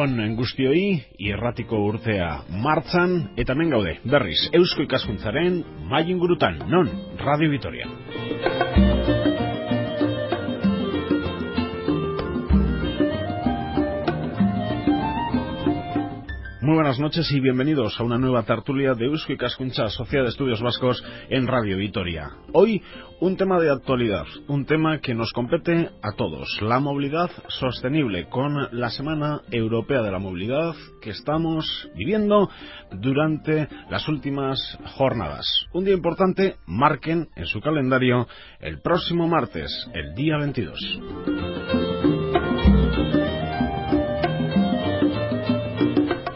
on guztioi, irratiko urtea martxan, eta hemen gaude, berriz, Eusko Ikaskuntzaren mahai ingurutan, non, Radio Vitoria. Muy buenas noches y bienvenidos a una nueva tertulia de Eusko Ikaskuntza, Sociedad de Estudios Vascos en Radio Vitoria. Hoy un tema de actualidad, un tema que nos compete a todos, la movilidad sostenible, con la Semana Europea de la Movilidad que estamos viviendo durante las últimas jornadas. Un día importante, marquen en su calendario el próximo martes, el día 22.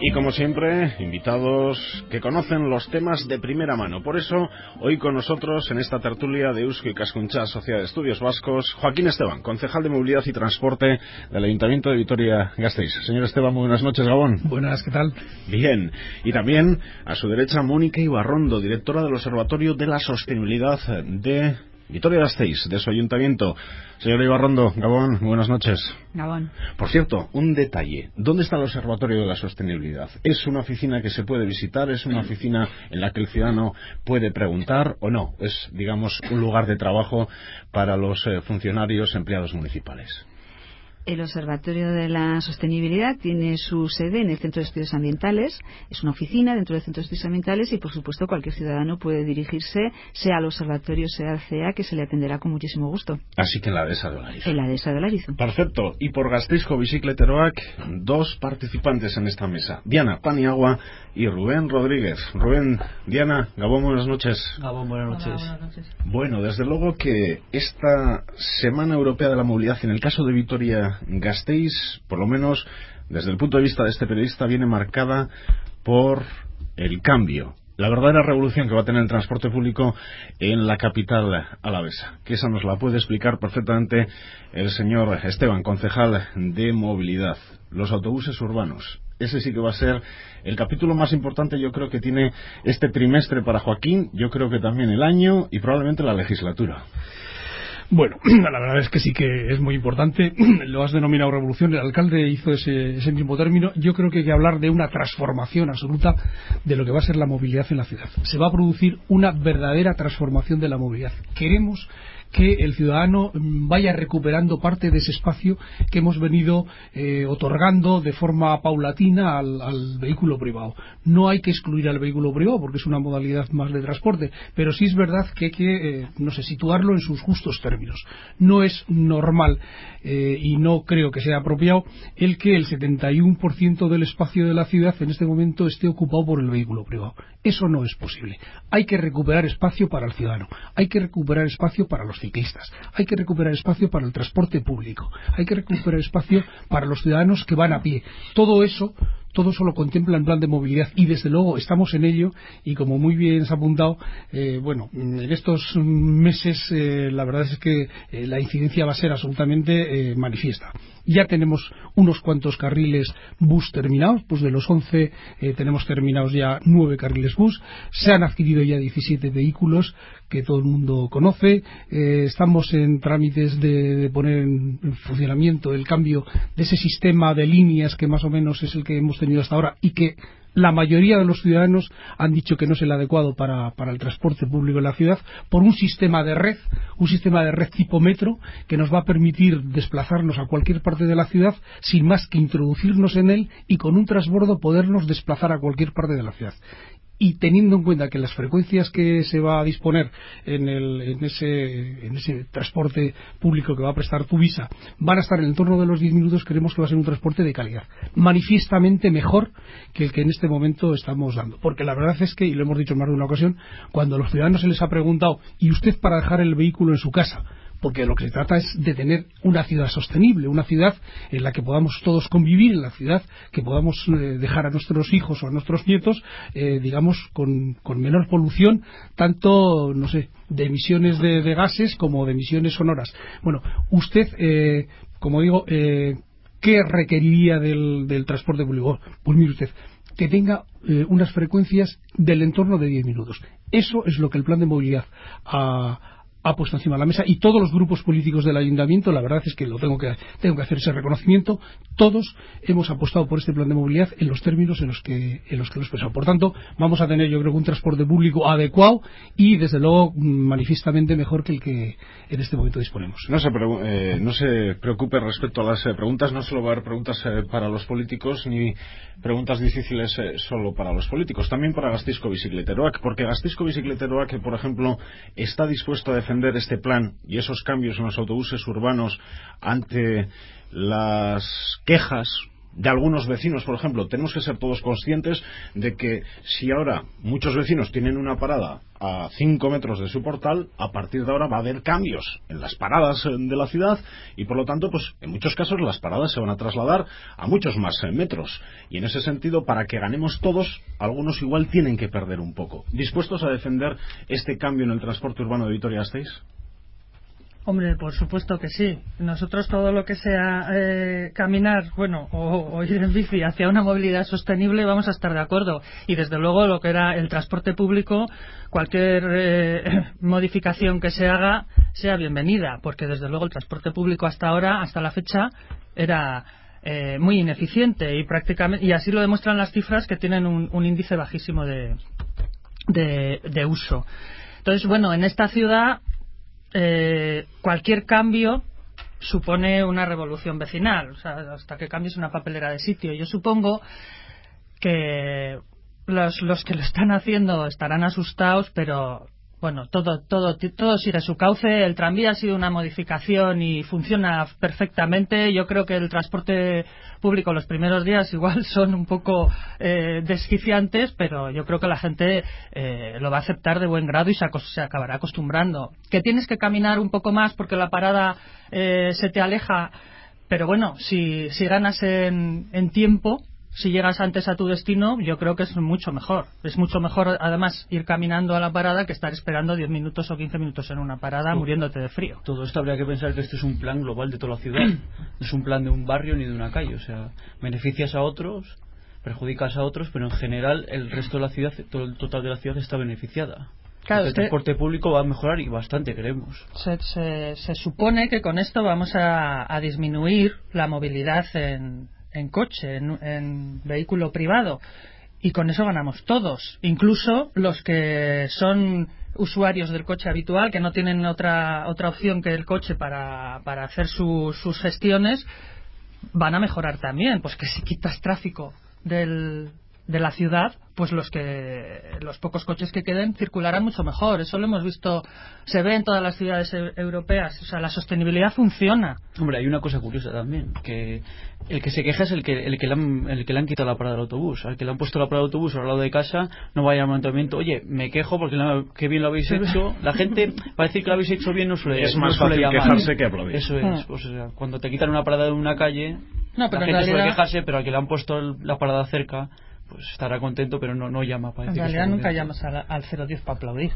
Y como siempre, invitados que conocen los temas de primera mano. Por eso, hoy con nosotros en esta tertulia de Eusko Ikaskuntza, Sociedad de Estudios Vascos, Joaquín Esteban, concejal de Movilidad y Transporte del Ayuntamiento de Vitoria-Gasteiz. Señor Esteban, muy buenas noches, Gabón. Buenas, ¿qué tal? Bien. Y también, a su derecha, Mónica Ibarrondo, directora del Observatorio de la Sostenibilidad de Vitoria-Gasteiz, de su ayuntamiento. Señora Ibarrondo, Gabón, buenas noches. Gabón. Por cierto, un detalle. ¿Dónde está el Observatorio de la Sostenibilidad? ¿Es una oficina que se puede visitar? ¿Es una oficina en la que el ciudadano puede preguntar o no? ¿Es, digamos, un lugar de trabajo para los funcionarios empleados municipales? El Observatorio de la Sostenibilidad tiene su sede en el Centro de Estudios Ambientales, es una oficina dentro del Centro de Estudios Ambientales y, por supuesto, cualquier ciudadano puede dirigirse, sea al observatorio, sea al CEA, que se le atenderá con muchísimo gusto. Así que en la dehesa de Olarizu. En la dehesa de Olarizu. Perfecto. Y por Gasteizko Bicicleteroak, dos participantes en esta mesa. Diana Paniagua y Rubén Rodríguez. Rubén, Diana, Gabón, buenas noches. Gabón, buenas noches. Hola, buenas noches. Bueno, desde luego que esta Semana Europea de la Movilidad, en el caso de Vitoria-Gasteiz, por lo menos desde el punto de vista de este periodista, viene marcada por el cambio, la verdadera revolución que va a tener el transporte público en la capital alavesa, que esa nos la puede explicar perfectamente el señor Esteban, concejal de Movilidad. Los autobuses urbanos, ese sí que va a ser el capítulo más importante, yo creo, que tiene este trimestre para Joaquín, yo creo que también el año y probablemente la legislatura. Bueno, la verdad es que sí que es muy importante. Lo has denominado revolución, el alcalde hizo ese mismo término. Yo creo que hay que hablar de una transformación absoluta de lo que va a ser la movilidad en la ciudad. Se va a producir una verdadera transformación de la movilidad. Queremos que el ciudadano vaya recuperando parte de ese espacio que hemos venido otorgando de forma paulatina al vehículo privado. No hay que excluir al vehículo privado porque es una modalidad más de transporte, pero sí es verdad que hay que situarlo en sus justos términos. No es normal y no creo que sea apropiado el que el 71% del espacio de la ciudad en este momento esté ocupado por el vehículo privado. Eso no es posible. Hay que recuperar espacio para el ciudadano, hay que recuperar espacio para los ciclistas, hay que recuperar espacio para el transporte público, hay que recuperar espacio para los ciudadanos que van a pie. Todo eso lo contempla el plan de movilidad y desde luego estamos en ello y como muy bien se ha apuntado, en estos meses la verdad es que la incidencia va a ser absolutamente manifiesta. Ya tenemos unos cuantos carriles bus terminados, pues de los 11 tenemos terminados ya 9 carriles bus, se han adquirido ya 17 vehículos que todo el mundo conoce, estamos en trámites de poner en funcionamiento el cambio de ese sistema de líneas que más o menos es el que hemos tenido hasta ahora y que la mayoría de los ciudadanos han dicho que no es el adecuado para el transporte público en la ciudad, por un sistema de red tipo metro que nos va a permitir desplazarnos a cualquier parte de la ciudad sin más que introducirnos en él y con un transbordo podernos desplazar a cualquier parte de la ciudad. Y teniendo en cuenta que las frecuencias que se va a disponer en ese transporte público que va a prestar Tuvisa van a estar en el entorno de los 10 minutos, creemos que va a ser un transporte de calidad, manifiestamente mejor que el que en este momento estamos dando. Porque la verdad es que, y lo hemos dicho en más de una ocasión, cuando a los ciudadanos se les ha preguntado ¿y usted para dejar el vehículo en su casa? Porque lo que se trata es de tener una ciudad sostenible, una ciudad en la que podamos todos convivir, en la ciudad que podamos dejar a nuestros hijos o a nuestros nietos, con menor polución, tanto, de emisiones de gases como de emisiones sonoras. Bueno, usted, como digo, ¿qué requeriría del transporte público? Pues mire usted, que tenga unas frecuencias del entorno de 10 minutos. Eso es lo que el plan de movilidad ha puesto encima de la mesa, y todos los grupos políticos del ayuntamiento, la verdad es que tengo que hacer ese reconocimiento, todos hemos apostado por este plan de movilidad en los términos en los que lo hemos expresado. Por tanto, vamos a tener, yo creo, un transporte público adecuado y desde luego manifiestamente mejor que el que en este momento disponemos. No se preocupe respecto a las preguntas, no solo va a haber preguntas para los políticos ni preguntas difíciles solo para los políticos, también para Gasteizko Bizikleteroak, porque Gasteizko Bizikleteroak, por ejemplo, está dispuesto a defender este plan y esos cambios en los autobuses urbanos ante las quejas de algunos vecinos. Por ejemplo, tenemos que ser todos conscientes de que si ahora muchos vecinos tienen una parada a 5 metros de su portal, a partir de ahora va a haber cambios en las paradas de la ciudad y por lo tanto, pues en muchos casos las paradas se van a trasladar a muchos más metros, y en ese sentido, para que ganemos todos, algunos igual tienen que perder un poco. ¿Dispuestos a defender este cambio en el transporte urbano de Vitoria-Gasteiz? Hombre, por supuesto que sí. Nosotros todo lo que sea caminar, o ir en bici hacia una movilidad sostenible, vamos a estar de acuerdo. Y desde luego lo que era el transporte público, cualquier modificación que se haga sea bienvenida, porque desde luego el transporte público hasta la fecha, era muy ineficiente y así lo demuestran las cifras, que tienen un índice bajísimo de uso. Entonces, en esta ciudad cualquier cambio supone una revolución vecinal, o sea, hasta que cambies una papelera de sitio. Yo supongo que los que lo están haciendo estarán asustados, pero todo sigue su cauce. El tranvía ha sido una modificación y funciona perfectamente. Yo creo que el transporte público los primeros días igual son un poco desquiciantes, pero yo creo que la gente lo va a aceptar de buen grado y se acabará acostumbrando. Que tienes que caminar un poco más porque la parada se te aleja, pero si ganas en tiempo, si llegas antes a tu destino, yo creo que es mucho mejor. Es mucho mejor, además, ir caminando a la parada que estar esperando 10 minutos o 15 minutos en una parada muriéndote de frío. Todo esto habría que pensar que este es un plan global de toda la ciudad. No es un plan de un barrio ni de una calle. O sea, beneficias a otros, perjudicas a otros, pero en general el resto de la ciudad, todo el total de la ciudad está beneficiada. Claro, el transporte público va a mejorar y bastante, creemos. Se supone que con esto vamos a disminuir la movilidad en coche, en vehículo privado, y con eso ganamos todos, incluso los que son usuarios del coche habitual, que no tienen otra opción que el coche para hacer sus gestiones, van a mejorar también, pues que si quitas tráfico de la ciudad, pues los pocos coches que queden circularán mucho mejor. Eso lo hemos visto, se ve en todas las ciudades europeas. O sea, la sostenibilidad funciona. Hombre, hay una cosa curiosa también, que el que se queja es el que le han quitado la parada del autobús. Al que le han puesto la parada del autobús al lado de casa, no vaya al mantenimiento, oye, me quejo porque qué bien lo habéis hecho. La gente, para decir que lo habéis hecho bien, no suele llamar. Es más fácil quejarse que aplaudir. Eso es, pues, o sea, cuando te quitan una parada de una calle, la gente suele quejarse, pero al que le han puesto la parada cerca, pues estará contento, pero no llama para decir. En realidad nunca llamas al 010 para aplaudir.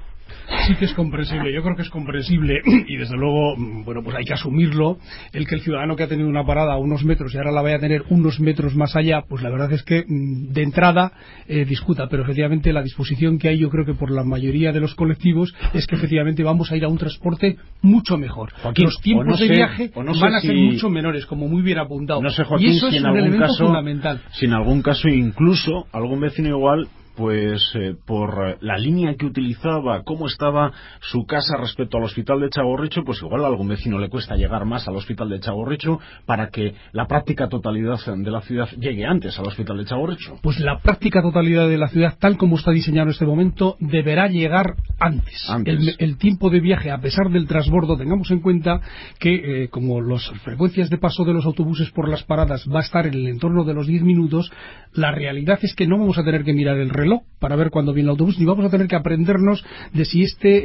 Sí que es comprensible, yo creo que es comprensible, y desde luego, pues hay que asumirlo, el que el ciudadano que ha tenido una parada a unos metros y ahora la vaya a tener unos metros más allá, pues la verdad es que de entrada discuta, pero efectivamente la disposición que hay, yo creo que por la mayoría de los colectivos, es que efectivamente vamos a ir a un transporte mucho mejor. Joaquín, los tiempos de viaje van a ser mucho menores, como muy bien apuntado. No sé, Joaquín, y eso es un elemento fundamental. Si en algún caso incluso algún vecino igual, pues por la línea que utilizaba, cómo estaba su casa respecto al hospital de Txagorritxu, pues igual a algún vecino le cuesta llegar más al hospital de Txagorritxu para que la práctica totalidad de la ciudad llegue antes al hospital de Txagorritxu. Pues la práctica totalidad de la ciudad, tal como está diseñado en este momento, deberá llegar antes. El tiempo de viaje, a pesar del transbordo, tengamos en cuenta que como las frecuencias de paso de los autobuses por las paradas va a estar en el entorno de los 10 minutos, la realidad es que no vamos a tener que mirar el reloj para ver cuándo viene el autobús, ni vamos a tener que aprendernos de si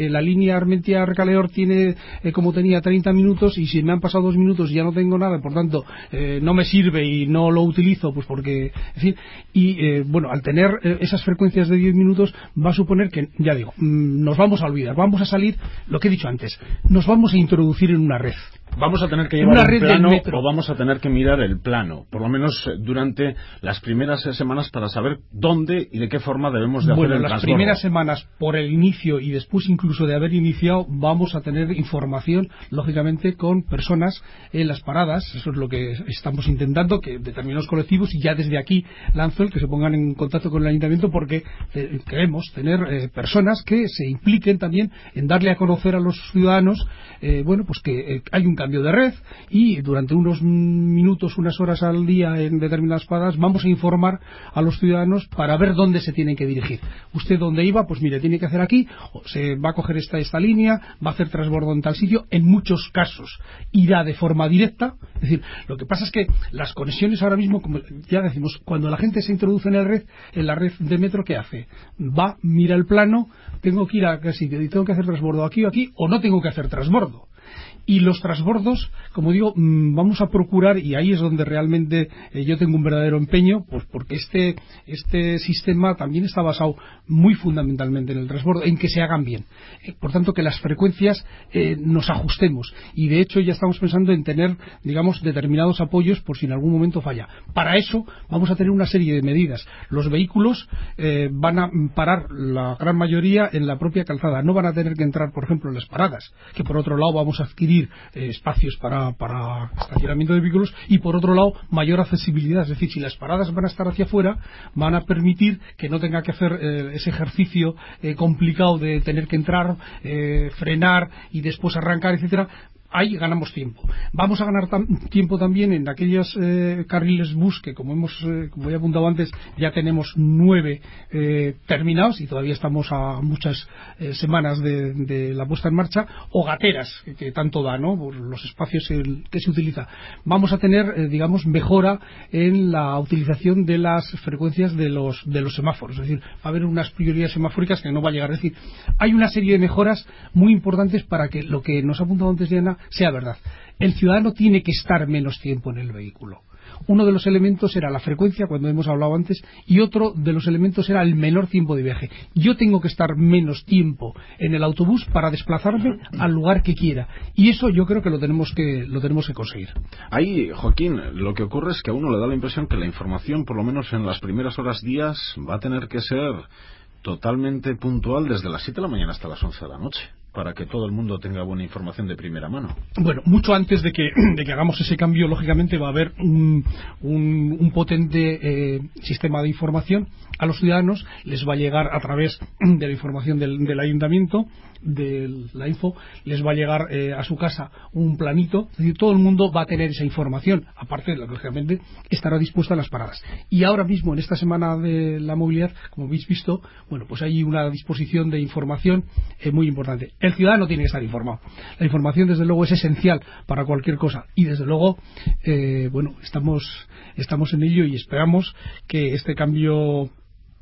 la línea Armentia-Recaleor tiene como tenía 30 minutos, y si me han pasado 2 minutos y ya no tengo nada, por tanto no me sirve y no lo utilizo, pues porque, en fin, y al tener esas frecuencias de 10 minutos va a suponer que, ya digo, nos vamos a olvidar, vamos a salir, lo que he dicho antes, nos vamos a introducir en una red vamos a tener que llevar una un red plano del metro. o vamos a tener que mirar el plano, por lo menos durante las primeras semanas, para saber dónde y de qué forma debemos de hacer el las transbordo. primeras semanas, por el inicio y después incluso de haber iniciado, vamos a tener información, lógicamente, con personas en las paradas. Eso es lo que estamos intentando, que determinados colectivos, y ya desde aquí lanzo el que se pongan en contacto con el ayuntamiento, porque queremos tener personas que se impliquen también en darle a conocer a los ciudadanos pues que hay un cambio de red, y durante unos minutos, unas horas al día en determinadas paradas vamos a informar a los ciudadanos para ver dónde se tienen que dirigir. Usted dónde iba, pues mire, tiene que hacer aquí, o se va a coger esta línea, va a hacer transbordo en tal sitio. En muchos casos irá de forma directa. Es decir, lo que pasa es que las conexiones ahora mismo, como ya decimos, cuando la gente se introduce en la red de metro, ¿qué hace? Va, mira el plano, tengo que ir a qué sitio, y tengo que hacer transbordo aquí o aquí, o no tengo que hacer transbordo. Y los transbordos, como digo, vamos a procurar, y ahí es donde realmente yo tengo un verdadero empeño, pues porque este sistema también está basado muy fundamentalmente en el transbordo, en que se hagan bien. Por tanto, que las frecuencias nos ajustemos. Y de hecho ya estamos pensando en tener, digamos, determinados apoyos por si en algún momento falla. Para eso vamos a tener una serie de medidas. Los vehículos van a parar, la gran mayoría, en la propia calzada. No van a tener que entrar, por ejemplo, en las paradas, que por otro lado vamos a adquirir espacios para estacionamiento de vehículos, y por otro lado mayor accesibilidad. Es decir, si las paradas van a estar hacia afuera, van a permitir que no tenga que hacer ese ejercicio complicado de tener que entrar, frenar y después arrancar, etcétera. Ahí ganamos tiempo. Vamos a ganar tiempo también en aquellos carriles bus que, como he apuntado antes, ya tenemos 9 terminados, y todavía estamos a muchas semanas de la puesta en marcha, o gateras, que tanto da, ¿no? Por los espacios que se utiliza. Vamos a tener, digamos, mejora en la utilización de las frecuencias de los semáforos. Es decir, va a haber unas prioridades semafóricas que no va a llegar. Es decir, hay una serie de mejoras muy importantes para que lo que nos ha apuntado antes Diana sea verdad. El ciudadano tiene que estar menos tiempo en el vehículo. Uno de los elementos era la frecuencia, cuando hemos hablado antes, y otro de los elementos era el menor tiempo de viaje. Yo tengo que estar menos tiempo en el autobús para desplazarme al lugar que quiera, y eso yo creo que lo tenemos que conseguir. Ahí, Joaquín, lo que ocurre es que a uno le da la impresión que la información, por lo menos en las primeras horas, días, va a tener que ser totalmente puntual desde las 7 de la mañana hasta las 11 de la noche, para que todo el mundo tenga buena información de primera mano. Bueno, mucho antes de que hagamos ese cambio, lógicamente va a haber un potente sistema de información a los ciudadanos. Les va a llegar a través de la información del ayuntamiento, de la info, les va a llegar a su casa un planito. Es decir, todo el mundo va a tener esa información. Aparte, lógicamente, estará dispuesta a las paradas. Y ahora mismo, en esta semana de la movilidad, como habéis visto, bueno, pues hay una disposición de información muy importante. El ciudadano tiene que estar informado. La información, desde luego, es esencial para cualquier cosa, y desde luego estamos en ello, y esperamos que este cambio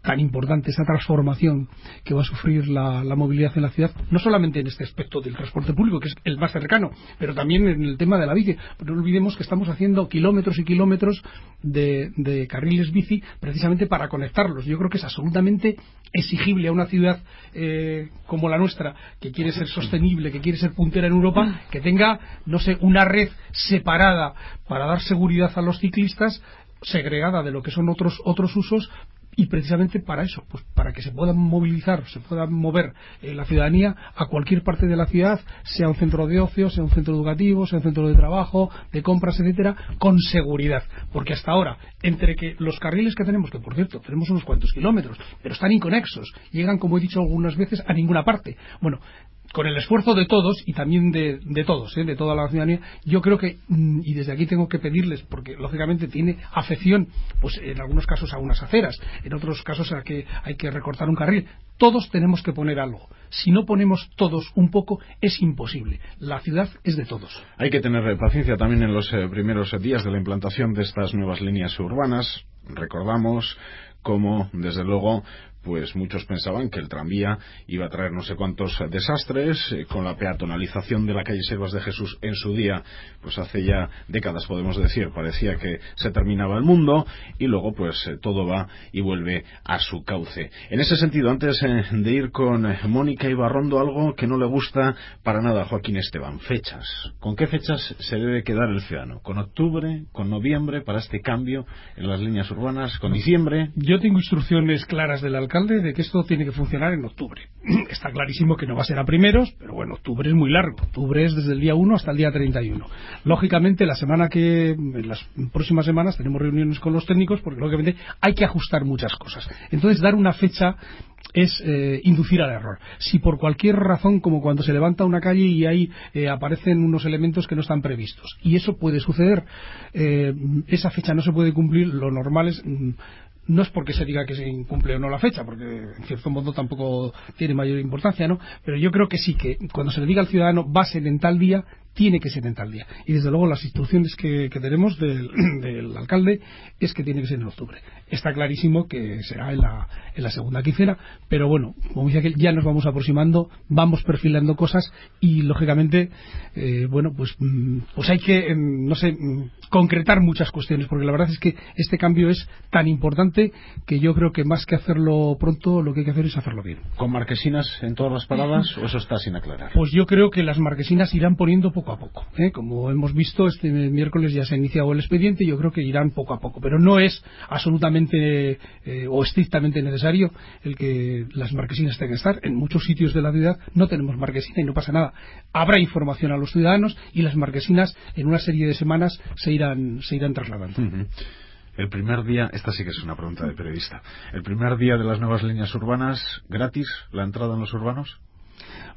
tan importante, esa transformación que va a sufrir la movilidad en la ciudad, no solamente en este aspecto del transporte público, que es el más cercano, pero también en el tema de la bici. No olvidemos que estamos haciendo kilómetros y kilómetros de carriles bici precisamente para conectarlos. Yo creo que es absolutamente exigible a una ciudad como la nuestra, que quiere ser sostenible, que quiere ser puntera en Europa, que tenga, no sé, una red separada para dar seguridad a los ciclistas, segregada de lo que son otros usos. Y precisamente para eso, pues para que se puedan movilizar, se pueda mover la ciudadanía a cualquier parte de la ciudad, sea un centro de ocio, sea un centro educativo, sea un centro de trabajo, de compras, etcétera, con seguridad. Porque hasta ahora, entre que los carriles que tenemos, que por cierto tenemos unos cuantos kilómetros, pero están inconexos, llegan, como he dicho algunas veces, a ninguna parte. Bueno, con el esfuerzo de todos, y también de todos, de toda la ciudadanía, yo creo que, y desde aquí tengo que pedirles, porque lógicamente tiene afección, pues en algunos casos a unas aceras, en otros casos a que hay que recortar un carril, todos tenemos que poner algo. Si no ponemos todos un poco, es imposible. La ciudad es de todos. Hay que tener paciencia también en los primeros días de la implantación de estas nuevas líneas urbanas. recordamos cómo, desde luego, pues muchos pensaban que el tranvía iba a traer no sé cuántos desastres, con la peatonalización de la calle Siervas de Jesús en su día, pues hace ya décadas podemos decir, parecía que se terminaba el mundo, y luego pues todo va y vuelve a su cauce. En ese sentido, antes de ir con Mónica Ibarrondo, algo que no le gusta para nada a Joaquín Esteban: fechas. ¿Con qué fechas se debe quedar el ciudadano? ¿Con octubre? ¿Con noviembre para este cambio en las líneas urbanas? ¿Con diciembre? Yo tengo instrucciones claras del alcalde de que esto tiene que funcionar en octubre. Está clarísimo que no va a ser a primeros, pero bueno, octubre es muy largo. Octubre es desde el día 1 hasta el día 31. Lógicamente, en las próximas semanas tenemos reuniones con los técnicos, porque lógicamente hay que ajustar muchas cosas. Entonces, dar una fecha es inducir al error. Si por cualquier razón, como cuando se levanta una calle y ahí aparecen unos elementos que no están previstos, y eso puede suceder, esa fecha no se puede cumplir, lo normal es... No es porque se diga que se incumple o no la fecha, porque en cierto modo tampoco tiene mayor importancia, ¿no? Pero yo creo que sí, que cuando se le diga al ciudadano va a ser en tal día, tiene que ser en tal día. Y desde luego las instrucciones que tenemos del alcalde es que tiene que ser en octubre. Está clarísimo que será en la segunda quincena, pero bueno, como dice aquel, ya nos vamos aproximando, vamos perfilando cosas y lógicamente, pues hay que, concretar muchas cuestiones, porque la verdad es que este cambio es tan importante que yo creo que más que hacerlo pronto, lo que hay que hacer es hacerlo bien. ¿Con marquesinas en todas las paradas o eso está sin aclarar? Pues yo creo que las marquesinas irán poniendo poco a poco. Como hemos visto, este miércoles ya se ha iniciado el expediente y yo creo que irán poco a poco, pero no es absolutamente o estrictamente necesario el que las marquesinas tengan que estar. En muchos sitios de la ciudad no tenemos marquesina y no pasa nada. Habrá información a los ciudadanos y las marquesinas en una serie de semanas se irán trasladando. Uh-huh. El primer día, esta sí que es una pregunta de periodista, el primer día de las nuevas líneas urbanas, ¿gratis la entrada en los urbanos?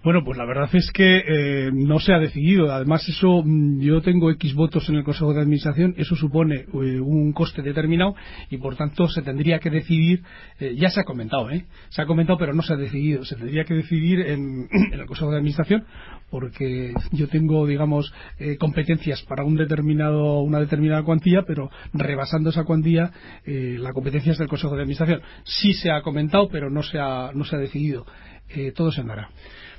Bueno, pues la verdad es que no se ha decidido. Además, eso, yo tengo X votos en el Consejo de Administración, eso supone un coste determinado y por tanto se tendría que decidir, ya se ha comentado, pero no se ha decidido. Se tendría que decidir en el Consejo de Administración, porque yo tengo, digamos, competencias para una determinada cuantía, pero rebasando esa cuantía, la competencia es del Consejo de Administración. Sí se ha comentado, pero no se ha decidido. Todo se andará.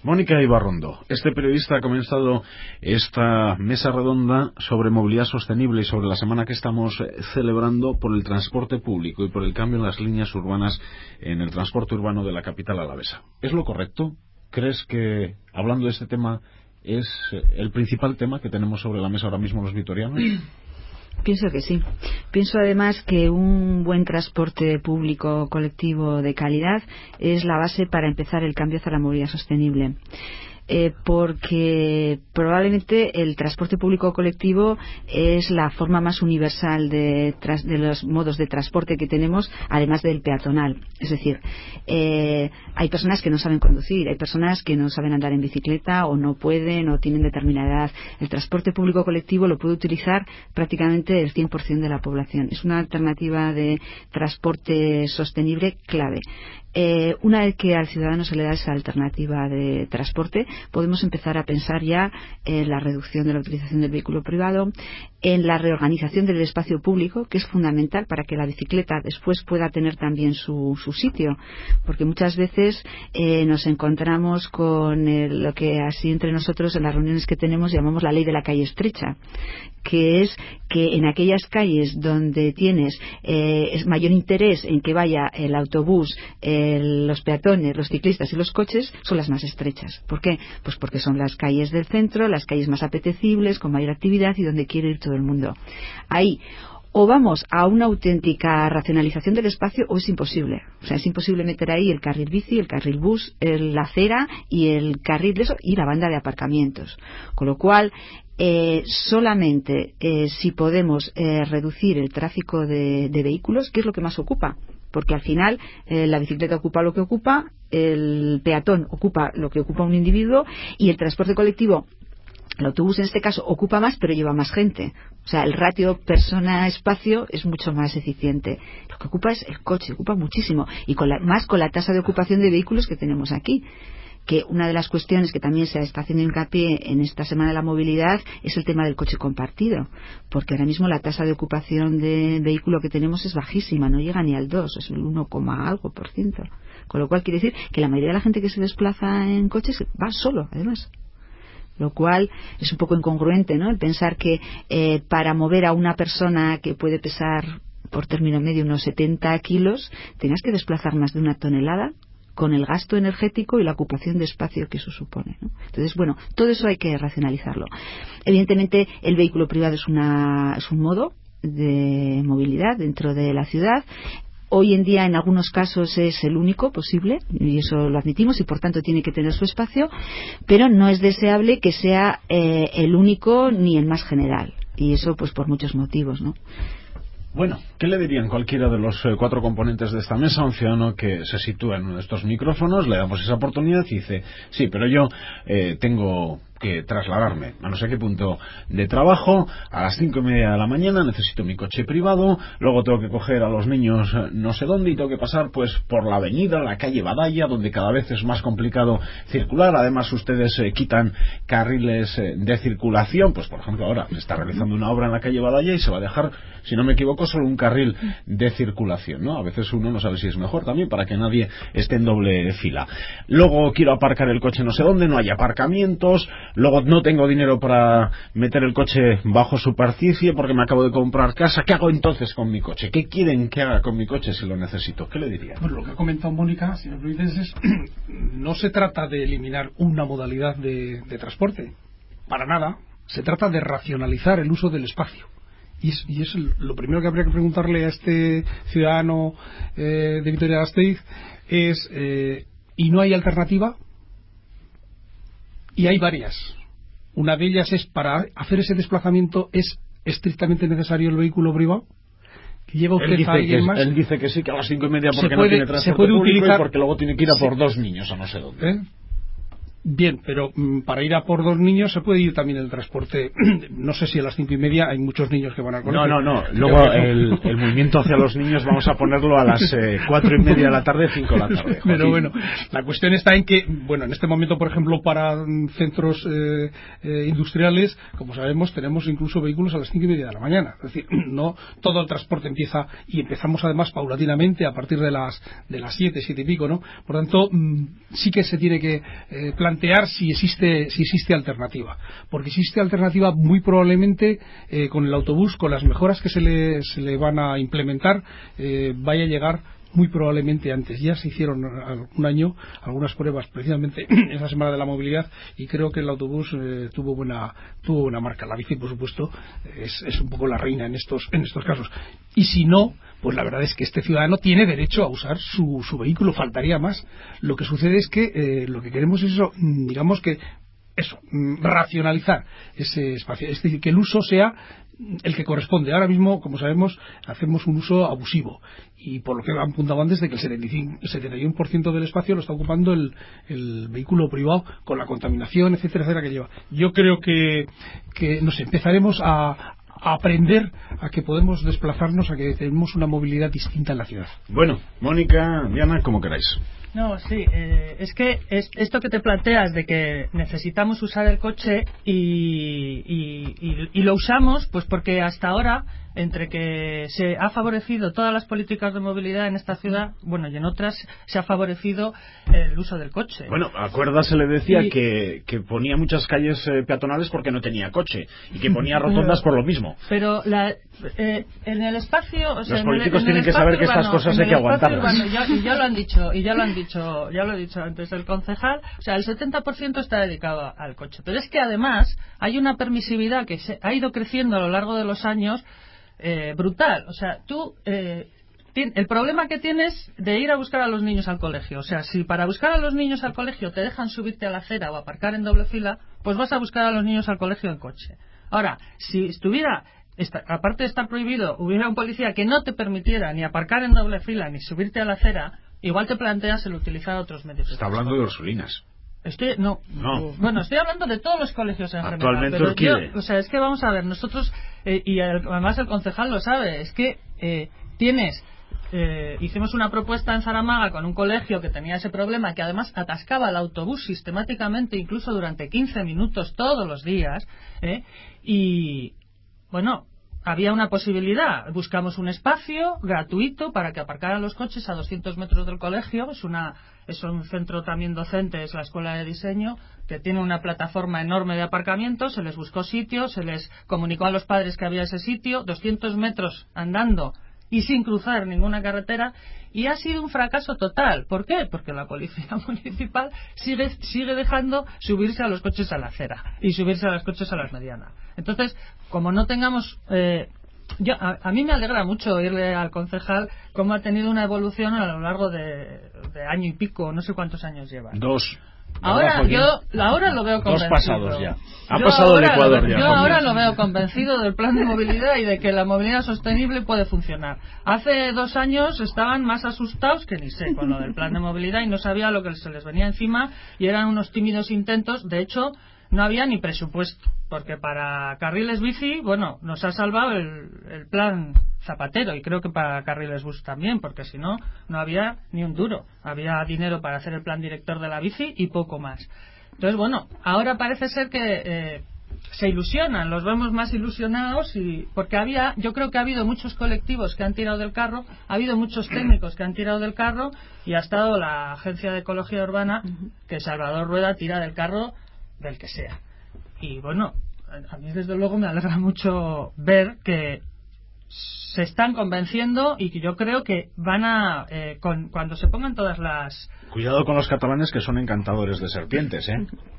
Mónica Ibarrondo, este periodista ha comenzado esta mesa redonda sobre movilidad sostenible y sobre la semana que estamos celebrando por el transporte público y por el cambio en las líneas urbanas en el transporte urbano de la capital alavesa. ¿Es lo correcto? ¿Crees que, hablando de este tema, es el principal tema que tenemos sobre la mesa ahora mismo los vitorianos? Pienso que sí. Pienso además que un buen transporte público colectivo de calidad es la base para empezar el cambio hacia la movilidad sostenible. Porque probablemente el transporte público colectivo es la forma más universal de los modos de transporte que tenemos, además del peatonal. Es decir, hay personas que no saben conducir, hay personas que no saben andar en bicicleta o no pueden o tienen determinada edad. El transporte público colectivo lo puede utilizar prácticamente el 100% de la población. Es una alternativa de transporte sostenible clave. Una vez que al ciudadano se le da esa alternativa de transporte, podemos empezar a pensar ya en la reducción de la utilización del vehículo privado, en la reorganización del espacio público, que es fundamental para que la bicicleta después pueda tener también su sitio, porque muchas veces nos encontramos con lo que así entre nosotros en las reuniones que tenemos llamamos la ley de la calle estrecha, que es que en aquellas calles donde tienes es mayor interés en que vaya el autobús, los peatones, los ciclistas y los coches, son las más estrechas. ¿Por qué? Pues porque son las calles del centro, las calles más apetecibles, con mayor actividad y donde quiere ir todo el mundo. Ahí o vamos a una auténtica racionalización del espacio o es imposible. O sea, es imposible meter ahí el carril bici, el carril bus, la acera y el carril de eso y la banda de aparcamientos. Con lo cual, solamente si podemos reducir el tráfico de vehículos, que es lo que más ocupa. Porque al final la bicicleta ocupa lo que ocupa, el peatón ocupa lo que ocupa un individuo y el transporte colectivo, el autobús en este caso, ocupa más pero lleva más gente. O sea, el ratio persona-espacio es mucho más eficiente. Lo que ocupa es el coche, ocupa muchísimo. Y más con la tasa de ocupación de vehículos que tenemos aquí. que una de las cuestiones que también se está haciendo hincapié en esta Semana de la Movilidad es el tema del coche compartido, porque ahora mismo la tasa de ocupación de vehículo que tenemos es bajísima, no llega ni al 2, es el 1, algo por ciento. Con lo cual quiere decir que la mayoría de la gente que se desplaza en coches va solo, además. Lo cual es un poco incongruente, ¿no? El pensar que para mover a una persona que puede pesar por término medio unos 70 kilos, tengas que desplazar más de 1 tonelada con el gasto energético y la ocupación de espacio que eso supone, ¿no? Entonces, bueno, todo eso hay que racionalizarlo. Evidentemente, el vehículo privado es un modo de movilidad dentro de la ciudad. Hoy en día, en algunos casos, es el único posible, y eso lo admitimos, y por tanto tiene que tener su espacio, pero no es deseable que sea el único ni el más general, y eso pues por muchos motivos, ¿no? Bueno, ¿qué le dirían cualquiera de los 4 componentes de esta mesa a un ciudadano que se sitúa en uno de estos micrófonos, le damos esa oportunidad y dice, sí, pero yo tengo que trasladarme a no sé qué punto de trabajo a las 5:30 de la mañana, necesito mi coche privado, luego tengo que coger a los niños no sé dónde y tengo que pasar pues por la avenida, la calle Badalla, donde cada vez es más complicado circular, además ustedes quitan carriles de circulación, pues por ejemplo ahora se está realizando una obra en la calle Badalla y se va a dejar, si no me equivoco, solo un carril de circulación, ¿no? A veces uno no sabe si es mejor también para que nadie esté en doble fila. Luego quiero aparcar el coche no sé dónde, no hay aparcamientos. Luego no tengo dinero para meter el coche bajo superficie porque me acabo de comprar casa. ¿Qué hago entonces con mi coche? ¿Qué quieren que haga con mi coche si lo necesito? ¿Qué le diría? Bueno, lo que ha comentado Mónica, si me permites, es no se trata de eliminar una modalidad de transporte. Para nada. Se trata de racionalizar el uso del espacio. Y es lo primero que habría que preguntarle a este ciudadano de Vitoria-Gasteiz es ¿y no hay alternativa? Y hay varias. Una de ellas es, para hacer ese desplazamiento, ¿es estrictamente necesario el vehículo privado? ¿Que lleva usted a alguien más? Él dice que sí, que a las 5:30 porque no tiene transporte público utilizar, y porque luego tiene que ir a por 2 niños a no sé dónde. Bien, pero para ir a por 2 niños se puede ir también el transporte. No sé si a las 5:30 hay muchos niños que van al colegio. No. Luego el movimiento hacia los niños vamos a ponerlo a las 4:30 de la tarde, 5 de la tarde. Joaquín. Pero bueno, la cuestión está en que, bueno, en este momento, por ejemplo, para centros industriales, como sabemos, tenemos incluso vehículos a las 5:30 de la mañana. Es decir, no todo el transporte empieza, y empezamos además paulatinamente a partir de las 7 y pico, ¿no? Por tanto, sí que se tiene que plantear si existe alternativa, porque existe alternativa muy probablemente con el autobús, con las mejoras que se le van a implementar, vaya a llegar muy probablemente antes. Ya se hicieron un año algunas pruebas precisamente en esa Semana de la Movilidad y creo que el autobús tuvo buena marca. La bici, por supuesto, es un poco la reina en estos casos. Y si no, pues la verdad es que este ciudadano tiene derecho a usar su vehículo, faltaría más. Lo que sucede es que lo que queremos es eso, digamos que racionalizar ese espacio, es decir, que el uso sea el que corresponde. Ahora mismo, como sabemos, hacemos un uso abusivo y por lo que han apuntado antes de que el 71% del espacio lo está ocupando el vehículo privado con la contaminación, etcétera, etcétera, que lleva. Yo creo que nos empezaremos a aprender a que podemos desplazarnos, a que tenemos una movilidad distinta en la ciudad. Bueno, Mónica, Diana, como queráis. No, sí, es que esto que te planteas de que necesitamos usar el coche y lo usamos pues porque hasta ahora, entre que se ha favorecido todas las políticas de movilidad en esta ciudad, bueno, y en otras se ha favorecido el uso del coche. Bueno, a Cuerda se le decía que ponía muchas calles peatonales porque no tenía coche y que ponía rotondas por lo mismo. Pero en el espacio, o sea, los políticos tienen que saber que estas cosas hay que aguantarlas. Y ya lo he dicho antes el concejal, o sea, el 70% está dedicado al coche. Pero es que además hay una permisividad que se ha ido creciendo a lo largo de los años brutal. O sea, tú el problema que tienes de ir a buscar a los niños al colegio, o sea, si para buscar a los niños al colegio te dejan subirte a la acera o aparcar en doble fila, pues vas a buscar a los niños al colegio en coche. Ahora, si estuviera, aparte de estar prohibido, hubiera un policía que no te permitiera ni aparcar en doble fila ni subirte a la acera, igual te planteas el utilizar otros medios. Está hablando de Ursulinas. No. Bueno, estoy hablando de todos los colegios en actualmente general. Orquídea. O sea, es que vamos a ver, nosotros, y además el concejal lo sabe, es que tienes hicimos una propuesta en Zaramaga con un colegio que tenía ese problema, que además atascaba el autobús sistemáticamente, incluso durante 15 minutos todos los días, y bueno, había una posibilidad. Buscamos un espacio gratuito para que aparcaran los coches a 200 metros del colegio. Es un centro también docente, es la escuela de diseño, que tiene una plataforma enorme de aparcamiento. Se les buscó sitio, se les comunicó a los padres que había ese sitio, 200 metros andando y sin cruzar ninguna carretera, y ha sido un fracaso total. ¿Por qué? Porque la policía municipal sigue dejando subirse a los coches a la acera y subirse a los coches a las medianas. Entonces, como no tengamos... a mí me alegra mucho oírle al concejal cómo ha tenido una evolución a lo largo de año y pico, no sé cuántos años lleva. 2. Ahora lo veo convencido. 2 pasados ya. Ha pasado el Ecuador ya. Yo ahora lo veo convencido del plan de movilidad y de que la movilidad sostenible puede funcionar. Hace 2 años estaban más asustados que ni sé con lo del plan de movilidad y no sabía lo que se les venía encima y eran unos tímidos intentos. De hecho, no había ni presupuesto, porque para carriles bici, bueno, nos ha salvado el plan Zapatero, y creo que para carriles bus también, porque si no, no había ni un duro. Había dinero para hacer el plan director de la bici y poco más. Entonces, bueno, ahora parece ser que se ilusionan, los vemos más ilusionados, porque yo creo que ha habido muchos colectivos que han tirado del carro, ha habido muchos técnicos que han tirado del carro, y ha estado la Agencia de Ecología Urbana, que Salvador Rueda tira del carro del que sea. Y bueno, a mí desde luego me alegra mucho ver que se están convenciendo, y que yo creo que van a cuando se pongan todas las... Cuidado con los catalanes, que son encantadores de serpientes,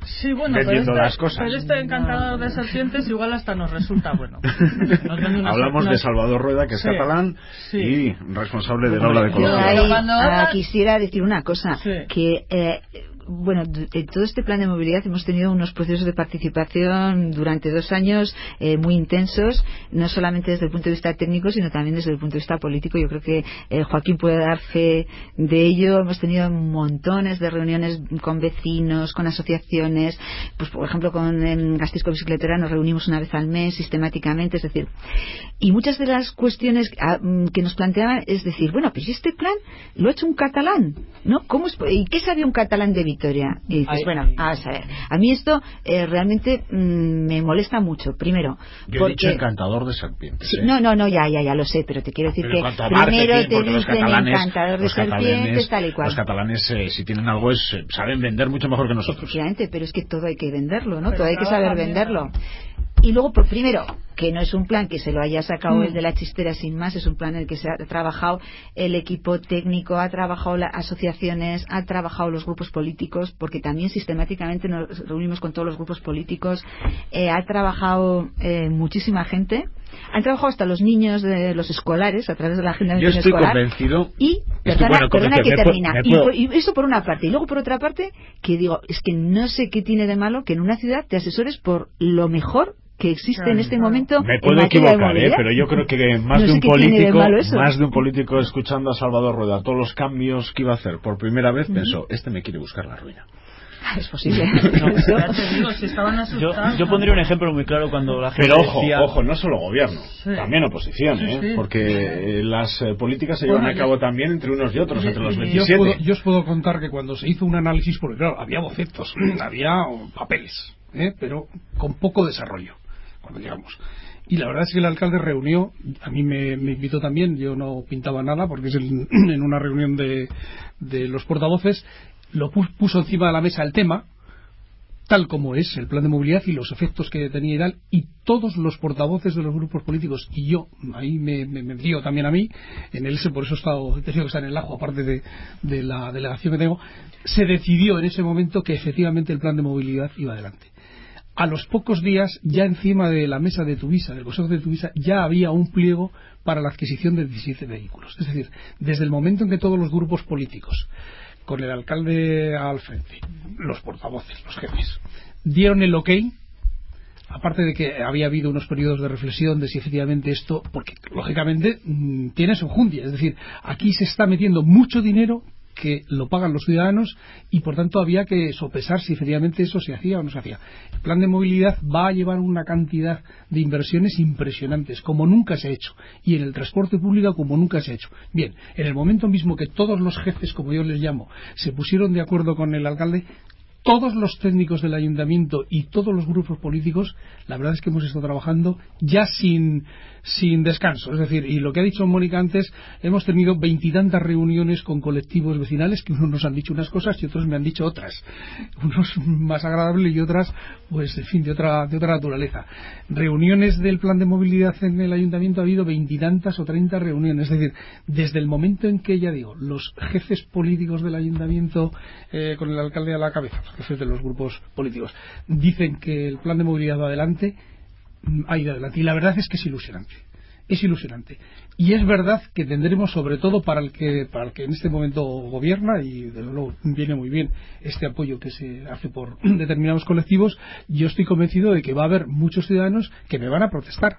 Sí, bueno, las cosas. Pero este encantador de serpientes igual hasta nos resulta bueno. Hablamos de Salvador Rueda, que es catalán, y responsable del aula de ecología. Quisiera decir una cosa, que bueno, en todo este plan de movilidad hemos tenido unos procesos de participación durante 2 años muy intensos, no solamente desde el punto de vista técnico, sino también desde el punto de vista político. Yo creo que Joaquín puede dar fe de ello. Hemos tenido montones de reuniones con vecinos, con asociaciones, pues por ejemplo con Gasteiz Bicicletera nos reunimos una vez al mes sistemáticamente, es decir, y muchas de las cuestiones que nos planteaban es decir, bueno, pues este plan lo ha hecho un catalán, ¿no? ¿Y qué sabía un catalán de Vitoria? Y dices, vamos a ver, a mí esto realmente me molesta mucho. Primero, yo he dicho encantador de serpientes. Sí, no, ya lo sé, pero te quiero decir que primero te dicen encantador de serpientes, tal y cual. Los catalanes, si tienen algo, saben vender mucho mejor que nosotros. Efectivamente, pero es que todo hay que venderlo, ¿no? Pero todo hay que saber venderlo. Y luego, primero, que no es un plan que se lo haya sacado el de la chistera sin más, es un plan en el que se ha trabajado el equipo técnico, ha trabajado las asociaciones, ha trabajado los grupos políticos, porque también sistemáticamente nos reunimos con todos los grupos políticos, ha trabajado muchísima gente, han trabajado hasta los niños de los escolares a través de la agenda escolar. Yo estoy convencido. Y, perdona que termina. Y eso por una parte. Y luego por otra parte, que digo, es que no sé qué tiene de malo que en una ciudad te asesores por lo mejor que existe en este momento. Me puedo equivocar, pero yo creo que más de un político escuchando a Salvador Rueda todos los cambios que iba a hacer por primera vez pensó, me quiere buscar la ruina. Es posible. Yo pondría un ejemplo muy claro cuando la gente pero ojo, no solo gobierno, también oposición, porque las políticas se llevan a cabo también entre unos y otros, entre los 27. Yo os puedo contar que cuando se hizo un análisis, porque claro, había bocetos, había papeles, pero con poco desarrollo cuando llegamos. Y la verdad es que el alcalde reunió, a mí me invitó también, yo no pintaba nada porque es en una reunión de los portavoces, lo puso encima de la mesa el tema, tal como es el plan de movilidad y los efectos que tenía y tal, y todos los portavoces de los grupos políticos, y yo, ahí me dio también a mí, en el por eso he tenido que estar en el ajo, aparte de la delegación que tengo, se decidió en ese momento que efectivamente el plan de movilidad iba adelante. A los pocos días, ya encima de la mesa de Tuvisa, del Consejo de Tuvisa, ya había un pliego para la adquisición de 17 vehículos. Es decir, desde el momento en que todos los grupos políticos, con el alcalde al frente, los portavoces, los jefes, dieron el ok, aparte de que había habido unos periodos de reflexión de si efectivamente esto, porque lógicamente tiene su enjundia, es decir, aquí se está metiendo mucho dinero que lo pagan los ciudadanos y por tanto había que sopesar si efectivamente eso se hacía o no se hacía. El plan de movilidad va a llevar una cantidad de inversiones impresionantes, como nunca se ha hecho, y en el transporte público como nunca se ha hecho. Bien, en el momento mismo que todos los jefes, como yo les llamo, se pusieron de acuerdo con el alcalde, todos los técnicos del ayuntamiento y todos los grupos políticos, la verdad es que hemos estado trabajando ya sin descanso. Es decir, y lo que ha dicho Mónica antes, hemos tenido 20 y tantas reuniones con colectivos vecinales que unos nos han dicho unas cosas y otros me han dicho otras. Unos más agradables y otras, pues, en fin, de otra naturaleza. Reuniones del plan de movilidad en el ayuntamiento ha habido 20 y tantas o 30 reuniones. Es decir, desde el momento en que, ya digo, los jefes políticos del ayuntamiento, con el alcalde a la cabeza, los jefes de los grupos políticos, dicen que el plan de movilidad va adelante, ha ido adelante. Y la verdad es que es ilusionante. Es ilusionante. Y es verdad que tendremos, sobre todo para el que en este momento gobierna, y desde luego viene muy bien este apoyo que se hace por determinados colectivos, yo estoy convencido de que va a haber muchos ciudadanos que me van a protestar